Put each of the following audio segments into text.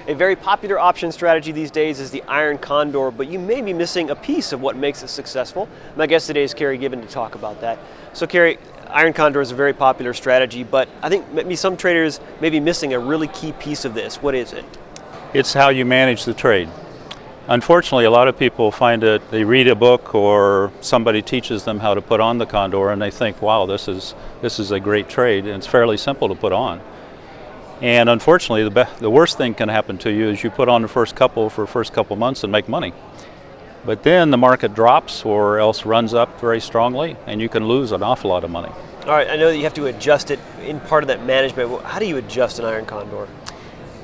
A very popular option strategy these days is the Iron Condor, but you may be missing a piece of what makes it successful. My guest today is Carey Gibbon to talk about that. So Carey, Iron Condor is a very popular strategy, but I think maybe some traders may be missing a really key piece of this. What is it? It's how you manage the trade. Unfortunately, a lot of people find it, they read a book or somebody teaches them how to put on the Condor and they think, wow, this is a great trade, and it's fairly simple to put on. And unfortunately, the worst thing can happen to you is you put on the first couple for the first couple months and make money. But then the market drops or else runs up very strongly and you can lose an awful lot of money. All right, I know that you have to adjust it in part of that management. Well, how do you adjust an Iron Condor?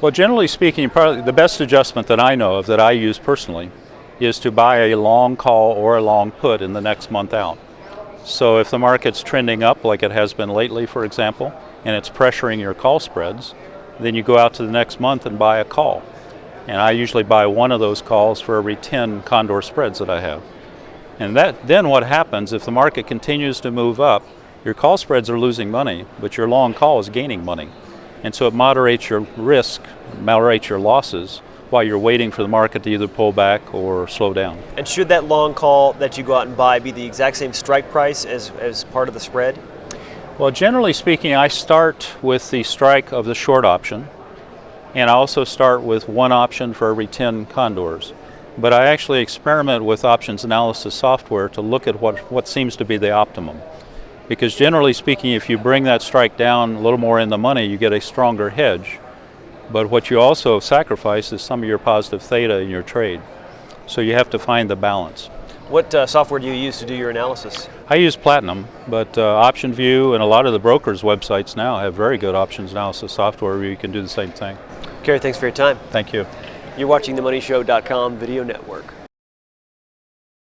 Well, generally speaking, probably the best adjustment that I know of, that I use personally, is to buy a long call or a long put in the next month out. So if the market's trending up like it has been lately, for example, and it's pressuring your call spreads, then you go out to the next month and buy a call. And I usually buy one of those calls for every 10 Condor spreads that I have. And then what happens, if the market continues to move up, your call spreads are losing money, but your long call is gaining money. And so it moderates your risk, moderates your losses while you're waiting for the market to either pull back or slow down. And should that long call that you go out and buy be the exact same strike price as part of the spread? Well, generally speaking, I start with the strike of the short option, and I also start with one option for every 10 Condors. But I actually experiment with options analysis software to look at what seems to be the optimum. Because generally speaking, if you bring that strike down a little more in the money, you get a stronger hedge. But what you also sacrifice is some of your positive theta in your trade. So you have to find the balance. What software do you use to do your analysis? I use Platinum, but OptionView and a lot of the brokers' websites now have very good options analysis software where you can do the same thing. Carey, thanks for your time. Thank you. You're watching the MoneyShow.com video network.